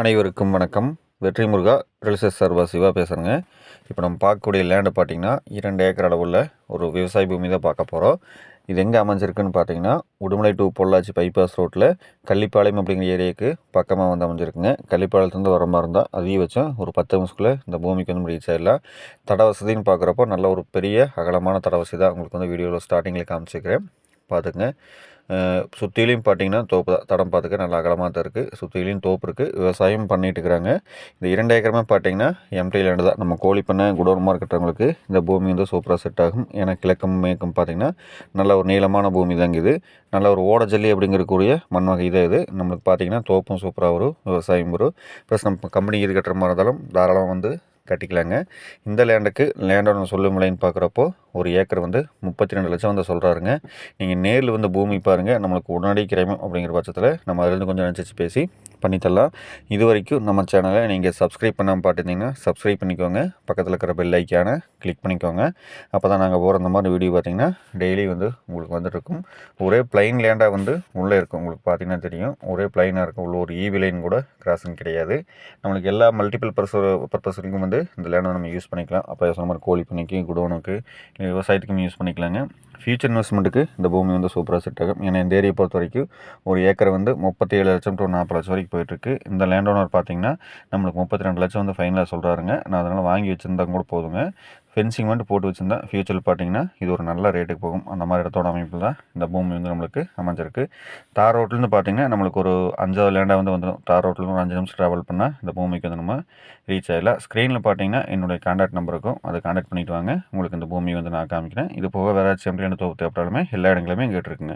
அனைவருக்கும் வணக்கம். வெற்றி முருகா ரியல் எஸ்டேட் சர்வா சிவா பேசுகிறேங்க. இப்போ நம்ம பார்க்கக்கூடிய லேண்டு பார்த்திங்கன்னா 2 ஏக்கர் அளவுள்ள ஒரு விவசாய பூமி தான் பார்க்க போகிறோம். இது எங்கே அமைஞ்சிருக்குன்னு பார்த்தீங்கன்னா, உடுமலை டு பொள்ளாச்சி பைபாஸ் ரோட்டில் கள்ளிப்பாளையம் அப்படிங்கிற ஏரியாவுக்கு பக்கமாக வந்து அமைஞ்சிருக்குங்க. கள்ளிப்பாளையத்துலேருந்து வர மாதிரி இருந்தால் அதிகபட்சம் ஒரு 10 நிமிஷத்துக்குள்ளே இந்த பூமிக்கு வந்து ரீச் ஆகிடலாம். தட வசதின்னு பார்க்குறப்போ நல்ல ஒரு பெரிய அகலமான தட வசதி தான் உங்களுக்கு வந்து வீடியோவில் ஸ்டார்டிங்கில் காமிச்சிக்கிறேன், பார்த்துக்குங்க. சுற்றிலையும் பார்த்தீங்கன்னா தோப்பு தான். தடம் பார்த்துக்க நல்லா அகலமாக தான் இருக்குது. சுற்றிலையும் தோப்பு இருக்குது. விவசாயம் பண்ணிட்டு இருக்கிறாங்க. இந்த 2 ஏக்கருமே பார்த்தீங்கன்னா எம்டி லேண்டு தான். நம்ம கோழி பண்ணை குடோன் மார்க்கெட்டவங்களுக்கு இந்த பூமி வந்து சூப்பராக செட் ஆகும். ஏன்னா கிழக்கும் மேற்கும் பார்த்தீங்கன்னா நல்ல ஒரு நீளமான பூமி தாங்க இது. நல்ல ஒரு ஓடஜல்லி அப்படிங்கிறக்கூடிய மண் வகை தான் இது. நம்மளுக்கு பார்த்தீங்கன்னா தோப்பும் சூப்பராக வரும், விவசாயம் வரும். ப்ளஸ் நம்ம கம்பெனி இது கட்டுற மாதிரி இருந்தாலும் தாராளமாக வந்து கட்டிக்கலாங்க. இந்த லேண்டுக்கு லேண்டோட சொல்லும் விலைன்னு பார்க்குறப்போ ஒரு ஏக்கர் வந்து 32 லட்சம் வந்து சொல்கிறாருங்க. நீங்கள் நேரில் வந்து பூமி பாருங்கள், நம்மளுக்கு உடனடி கிடைக்கும் அப்படிங்கிற பட்சத்தில் நம்ம அதிலேருந்து கொஞ்சம் அனுசரித்து பேசி பண்ணித்தரலாம். இது வரைக்கும் நம்ம சேனலை நீங்கள் சப்ஸ்கிரைப் பண்ணாமல் பார்த்துருந்தீங்கன்னா சப்ஸ்கிரைப் பண்ணிக்கோங்க. பக்கத்தில் இருக்கிற பெல் ஐக்கானை கிளிக் பண்ணிக்கோங்க. அப்போ தான் நாங்கள் போகிற இந்த மாதிரி வீடியோ பார்த்திங்கன்னா டெய்லி வந்து உங்களுக்கு வந்துட்டுருக்கும். ஒரே பிளைன் லேண்டாக வந்து உள்ளே இருக்கும். உங்களுக்கு பார்த்திங்கன்னா தெரியும், ஒரே பிளைனாக இருக்கும். உள்ள ஒரு ஈவி லைன் கூட கிராஸிங் கிடையாது. நம்மளுக்கு எல்லா மல்டிபிள் பர்பஸுக்கும் வந்து இந்த லேண்டை நம்ம யூஸ் பண்ணிக்கலாம். அப்போ சொன்ன மாதிரி கோழி பண்ணிக்கு, குடோனுக்கு, விவசாயத்துக்கும் யூஸ் பண்ணிக்கலாங்க. ஃபியூச்சர் இன்வெஸ்ட்மெண்ட்டுக்கு இந்த பூமி வந்து சூப்பராக செட் ஆகும். ஏன்னா இந்த ஏரியா பொறுத்த வரைக்கும் ஒரு ஏக்கர் வந்து 37 லட்சம் டு 40 லட்சம் வரைக்கும் போயிட்டுருக்கு. இந்த லேண்ட் ஓனர் பார்த்திங்கன்னா நம்மளுக்கு 32 லட்சம் வந்து ஃபைனலாக சொல்கிறாருங்க. நான் அதனால் வாங்கி வச்சுருந்தா கூட போதுங்க. ஃபென்சிங் மட்டும் போட்டு வச்சுருந்தா ஃபியூச்சரில் பார்த்தீங்கன்னா இது ஒரு நல்ல ரேட்டுக்கு போகும். அந்த மாதிரி இடத்தோட அமைப்பில் தான் இந்த பூமி வந்து நம்மளுக்கு அமைஞ்சிருக்கு. தார் ரோட்லேருந்து பார்த்திங்கன்னா நம்மளுக்கு ஒரு 5வது லேண்டாக வந்து வந்துடும். தார் ரோட்லேருந்து ஒரு 5 நிமிஷம் ட்ராவல் பண்ணால் இந்த பூமிக்கு வந்து நம்ம ரீச் ஆகிடலாம். ஸ்க்ரீனில் பார்த்தீங்கன்னா என்னுடைய கான்டாக்ட் நம்பர் இருக்கும், அதை கான்டாக்ட் பண்ணிவிட்டு வாங்க. உங்களுக்கு இந்த பூமி வந்து நான் காமிக்கிறேன். இது போக வேறு ஏதாச்சும் எம்ப்ளாய் தோப்பு தேவைப்பட்டாலுமே எல்லா இடங்களுமே கேட்டுருக்குங்க.